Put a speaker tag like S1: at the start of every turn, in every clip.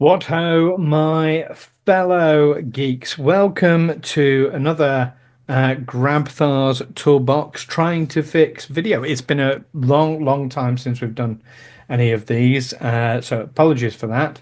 S1: What ho, my fellow geeks. Welcome to another GRABTHAR'S Toolbox trying to fix video. It's been a long time since we've done any of these, so apologies for that.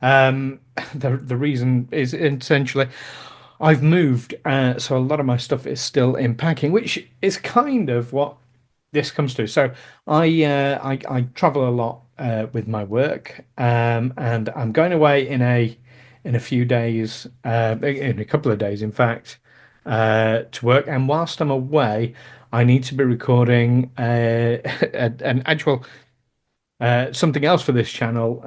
S1: Um, the reason is essentially I've moved, so a lot of my stuff is still in packing, which is kind of what this comes to. So I travel a lot with my work, and I'm going away in a few days, in a couple of days, in fact, to work. And whilst I'm away, I need to be recording an actual something else for this channel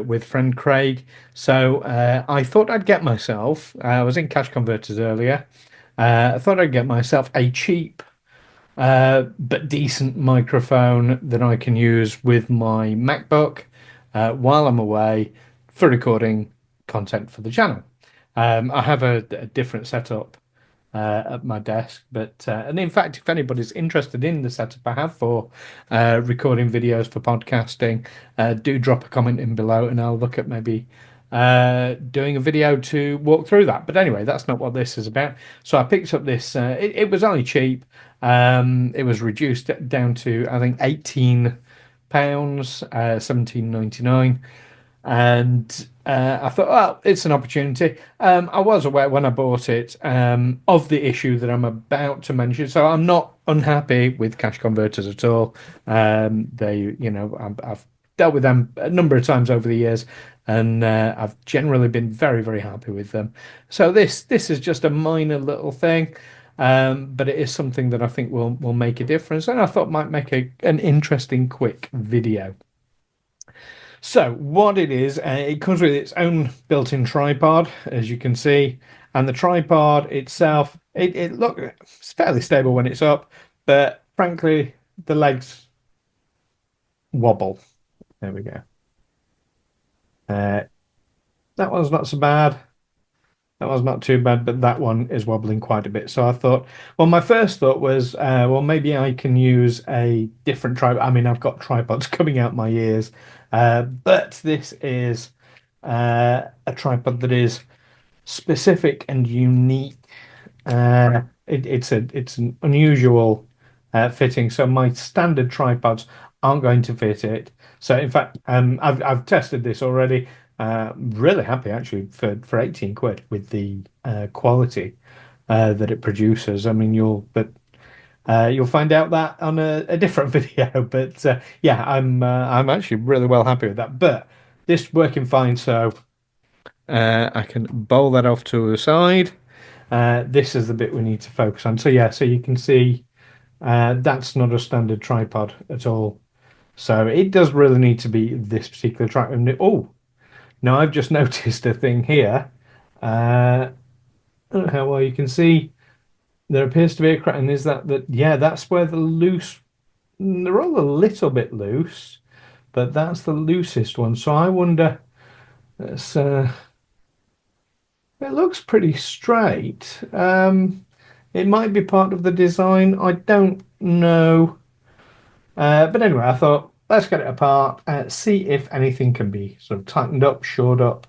S1: with friend Craig. So I thought I'd get myself. I was in Cash Converters earlier. I thought I'd get myself a cheap but decent microphone that I can use with my MacBook while I'm away for recording content for the channel. I have a different setup at my desk, but and in fact, if anybody's interested in the setup I have for recording videos for podcasting, do drop a comment in below, and I'll look at maybe doing a video to walk through that. But anyway, that's not what this is about. So I picked up this. It was only cheap. It was reduced down to I think £18, 17.99, and I thought, well, it's an opportunity. I was aware when I bought it of the issue that I'm about to mention, so I'm not unhappy with Cash Converters at all. I've dealt with them a number of times over the years, and I've generally been very happy with them. So this is just a minor little thing. But it is something that I think will make a difference, and I thought might make an interesting quick video. So what it is, it comes with its own built-in tripod, as you can see, and the tripod itself, it's fairly stable when it's up, but frankly, the legs wobble. There we go. Uh, that one's not so bad. That one's not too bad, but that one is wobbling quite a bit. So I thought, well, my first thought was, well, maybe I can use a different tripod. I mean, I've got tripods coming out my ears, but this is a tripod that is specific and unique. It's an unusual fitting. So my standard tripods aren't going to fit it. So in fact, I've tested this already. Really happy actually for 18 quid with the quality that it produces. I mean, you'll find out that on a different video. But yeah, I'm actually really well happy with that. But this working fine, so I can bowl that off to the side. This is the bit we need to focus on. So yeah, so you can see that's not a standard tripod at all. So it does really need to be this particular tripod. Oh, now I've just noticed a thing here. I don't know how well you can see. There appears to be a crack, and is that yeah, that's where the loose. They're all a little bit loose, but that's the loosest one. So I wonder. It's, it looks pretty straight. It might be part of the design. I don't know. But anyway, I thought let's get it apart, see if anything can be sort of tightened up, shored up,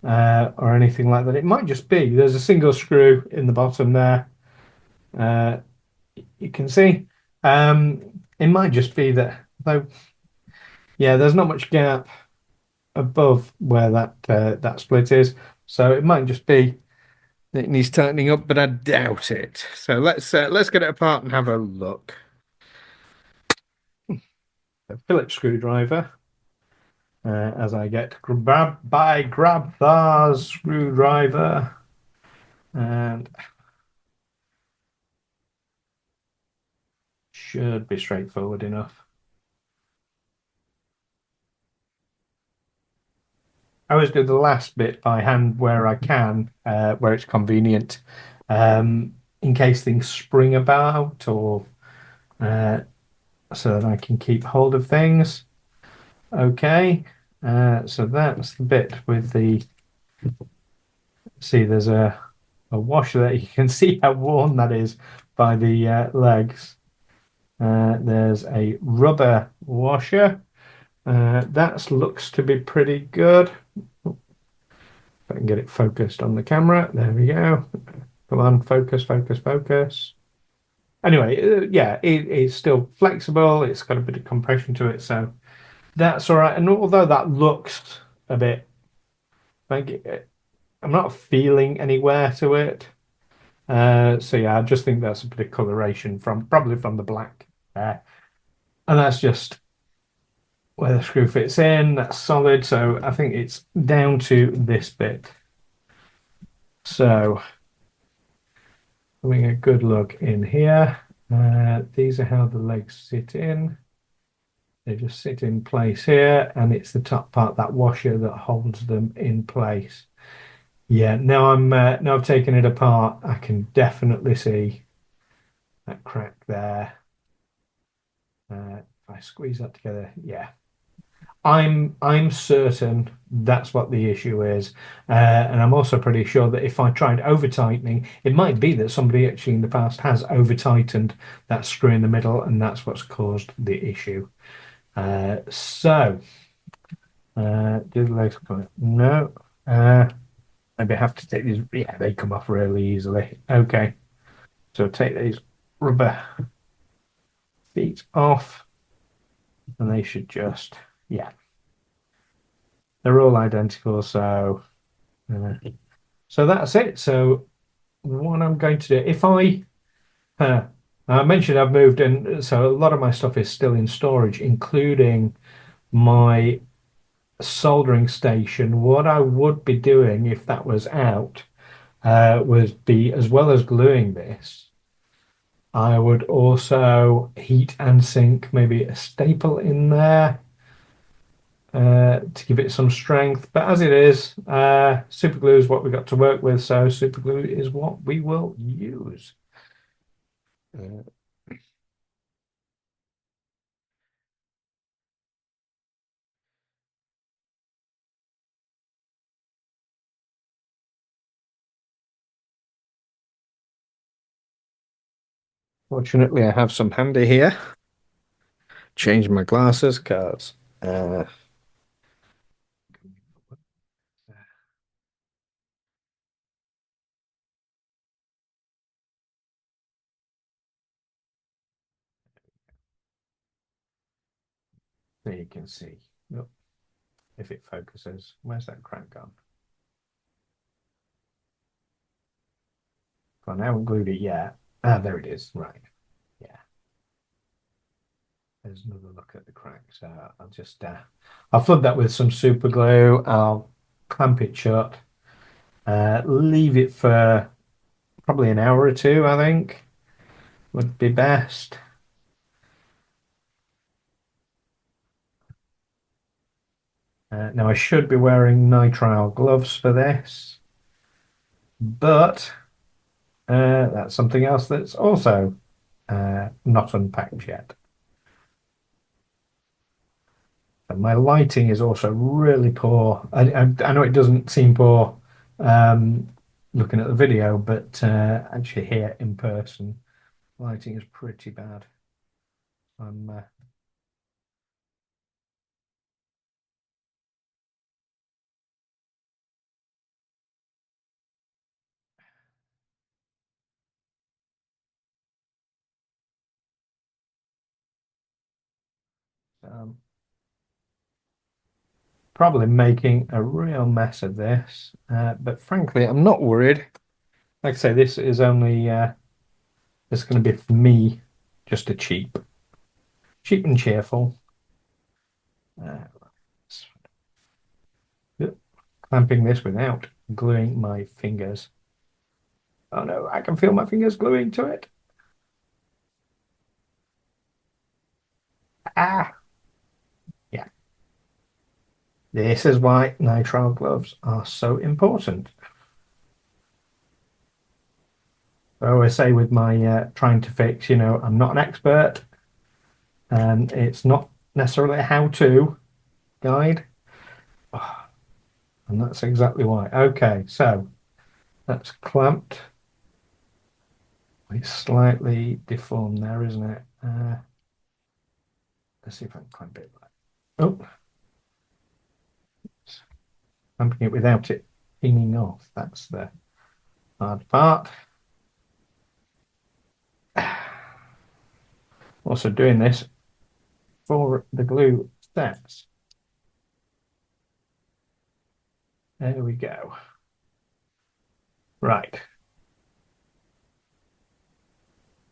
S1: or anything like that. It might just be there's a single screw in the bottom there. Uh, you can see. It might just be that though. Yeah, there's not much gap above where that split is, so it might just be that it needs tightening up, but I doubt it. So let's get it apart and have a look. A Phillips screwdriver, as I get grabbed by GRABTHA'S screwdriver, and should be straightforward enough. I always do the last bit by hand where I can, where it's convenient, in case things spring about or uh, so that I can keep hold of things. Okay, so that's the bit with the. See, there's a washer there. You can see how worn that is by the legs. There's a rubber washer. That looks to be pretty good. I can get it focused on the camera. There we go. Come on, focus, focus, focus. Anyway, yeah, it's still flexible. It's got a bit of compression to it, so that's all right. And although that looks a bit like I'm not feeling any wear to it. So yeah, I just think that's a bit of coloration from probably from the black there. And that's just where the screw fits in. That's solid. So I think it's down to this bit. So having a good look in here. These are how the legs sit in. They just sit in place here, and it's the top part, that washer, that holds them in place. Yeah, now I've taken it apart, I can definitely see that crack there. If I squeeze that together, yeah, I'm certain that's what the issue is, and I'm also pretty sure that if I tried over tightening, it might be that somebody actually in the past has over tightened that screw in the middle, and that's what's caused the issue. So, do the legs come? No. Maybe I have to take these. Yeah, they come off really easily. Okay, so take these rubber feet off, and they should just, yeah, they're all identical. Uh, so that's it. So what I'm going to do, if I mentioned I've moved in, so a lot of my stuff is still in storage, including my soldering station. What I would be doing if that was out would be, as well as gluing this, I would also heat and sink maybe a staple in there to give it some strength. But as it is, super glue is what we got to work with, so super glue is what we will use. Uh, Fortunately, I have some handy here. Change my glasses because there you can see. Oh, if it focuses, where's that crack gone? Well, I haven't glued it yet. Ah, there it is. Right. Yeah. There's another look at the crack. So I'll just I'll flood that with some super glue. I'll clamp it shut. Leave it for probably an hour or two, I think would be best. Now I should be wearing nitrile gloves for this, but that's something else that's also not unpacked yet. And my lighting is also really poor. I know it doesn't seem poor um, looking at the video, but actually here in person, lighting is pretty bad. I'm um, probably making a real mess of this, but frankly, I'm not worried. Like I say, this is only this is going to be for me, just a cheap and cheerful. Uh, Clamping this without gluing my fingers. Oh no, I can feel my fingers gluing to it. Ah, yeah. This is why nitrile gloves are so important. I always say with my trying to fix, I'm not an expert, and it's not necessarily a how-to guide. Oh, and that's exactly why. Okay, so that's clamped. It's slightly deformed there, isn't it? Let's see if I can clamp it. Oh, clamping it without it pinging off. That's the hard part. Also doing this for the glue sets. There we go. Right.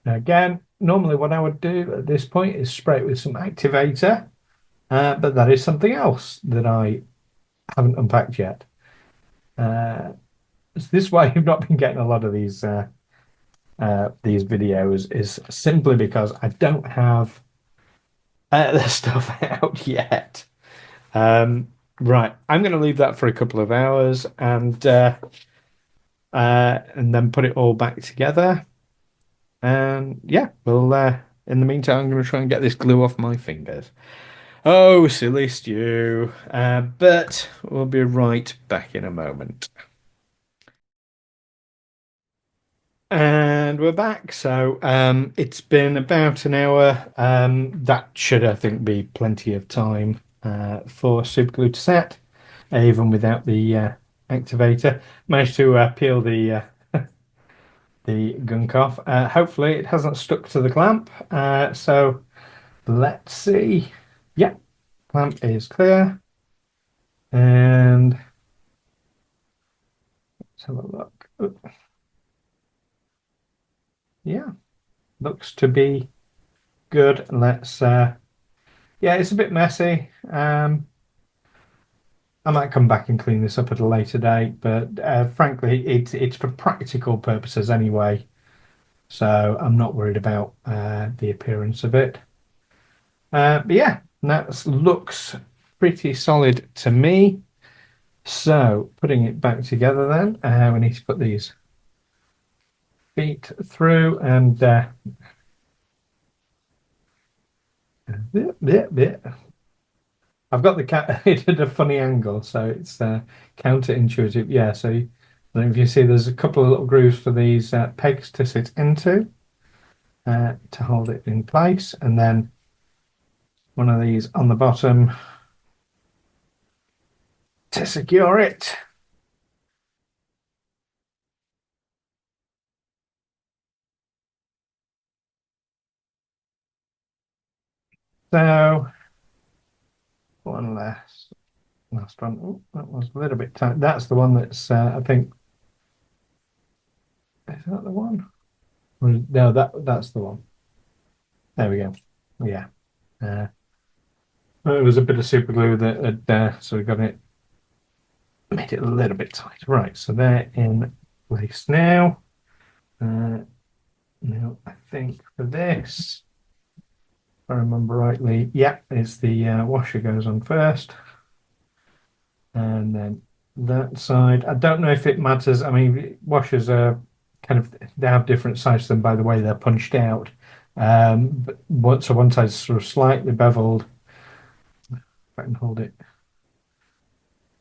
S1: Now again, normally what I would do at this point is spray it with some activator, but that is something else that I haven't unpacked yet. So this is why you've not been getting a lot of these videos, is simply because I don't have the stuff out yet. Right, I'm going to leave that for a couple of hours and then put it all back together. And yeah, well, in the meantime, I'm going to try and get this glue off my fingers. Oh, silly Stew. But we'll be right back in a moment. And we're back. So it's been about an hour. That should, I think, be plenty of time for superglue to set, even without the activator. Managed to peel the gunk off. Hopefully, it hasn't stuck to the clamp. So let's see. Yeah, clamp is clear. And let's have a look. Oop. Yeah, looks to be good. Yeah, it's a bit messy. I might come back and clean this up at a later date, but frankly, it's for practical purposes anyway. So I'm not worried about the appearance of it. But yeah, that looks pretty solid to me. So putting it back together then, we need to put these feet through and I've got the cat it at a funny angle, so it's counterintuitive. Yeah, so if you see, there's a couple of little grooves for these pegs to sit into to hold it in place, and then one of these on the bottom to secure it. So one last one. Oh, that was a little bit tight. That's the one that's I think, is that the one? No, that's the one. There we go. Yeah. Uh, it was a bit of super glue that had sort of got it, made it a little bit tight. Right, so they're in place now. Now I think for this, if I remember rightly, yeah, it's the washer goes on first, and then that side. I don't know if it matters. I mean, washers are kind of, they have different sides to them by the way they're punched out. So one side's sort of slightly beveled. If I can hold it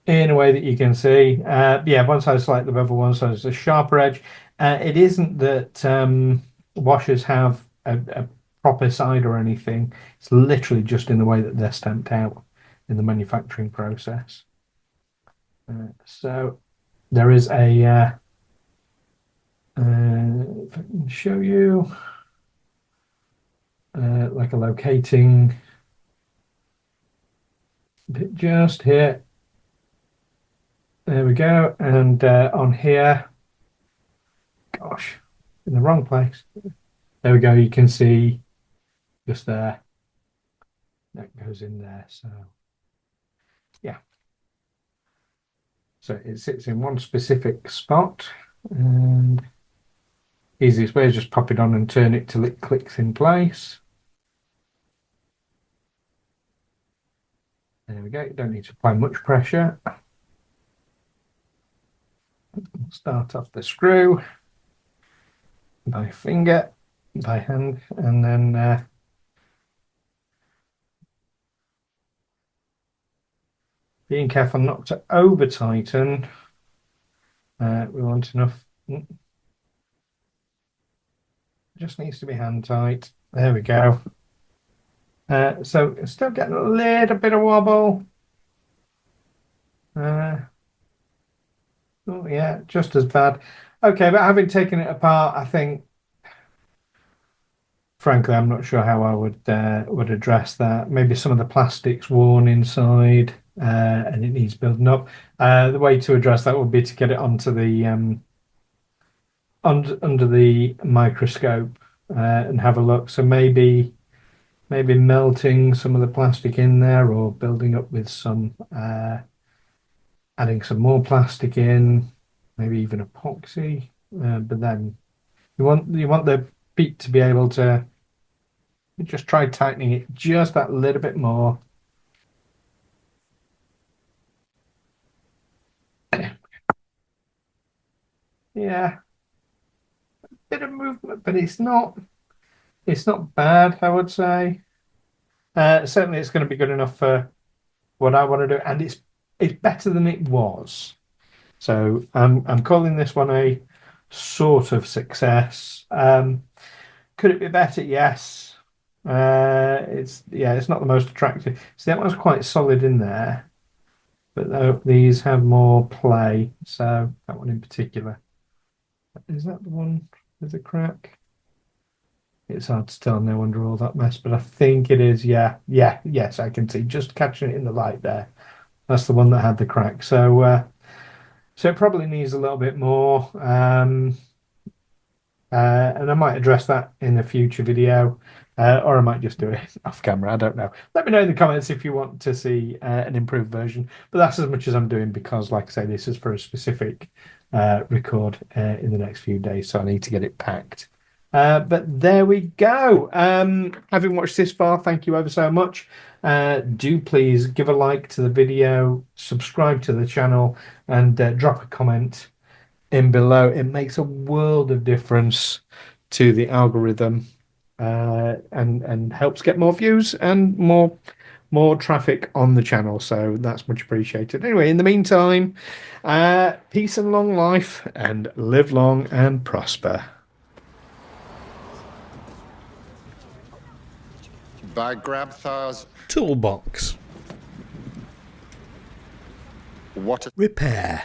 S1: in a way that you can see. Yeah, one side's slightly beveled, one side's a sharper edge. It isn't that washers have a proper side or anything. It's literally just in the way that they're stamped out in the manufacturing process. So there is a if I can show you like a locating bit just here. There we go. And on here, gosh, in the wrong place. There we go. You can see just there. That goes in there. So yeah. So it sits in one specific spot, and easiest way is just pop it on and turn it till it clicks in place. There we go. You don't need to apply much pressure. Start off the screw by finger, by hand, and then being careful not to over tighten. We want enough. Just needs to be hand tight. There we go. So still getting a little bit of wobble. Oh yeah, just as bad. Okay, but having taken it apart, I think, frankly, I'm not sure how I would address that. Maybe some of the plastic's worn inside, and it needs building up. The way to address that would be to get it onto the under the microscope and have a look. So maybe melting some of the plastic in there, or building up with some, adding some more plastic in, maybe even epoxy. But then you want the feet to be able to just try tightening it just that little bit more. Yeah, bit of movement, but it's not bad, I would say. Certainly it's going to be good enough for what I want to do, and it's better than it was. So I'm calling this one a sort of success. Could it be better? Yes. It's not the most attractive. See, that one's quite solid in there, but these have more play. So that one in particular. Is that the one with the crack? It's hard to tell now under all that mess, but I think it is. Yeah, yeah, yes, I can see just catching it in the light there. That's the one that had the crack. So it probably needs a little bit more. And I might address that in a future video, or I might just do it off camera. I don't know. Let me know in the comments if you want to see an improved version. But that's as much as I'm doing because, like I say, this is for a specific record in the next few days, so I need to get it packed. But there we go. Having watched this far, thank you ever so much. Do please give a like to the video, subscribe to the channel, and drop a comment in below. It makes a world of difference to the algorithm, and helps get more views and more traffic on the channel. So that's much appreciated. Anyway, in the meantime, peace and long life, and live long and prosper.
S2: By GRABTHA'R'S
S1: Toolbox.
S2: what a
S1: Repair.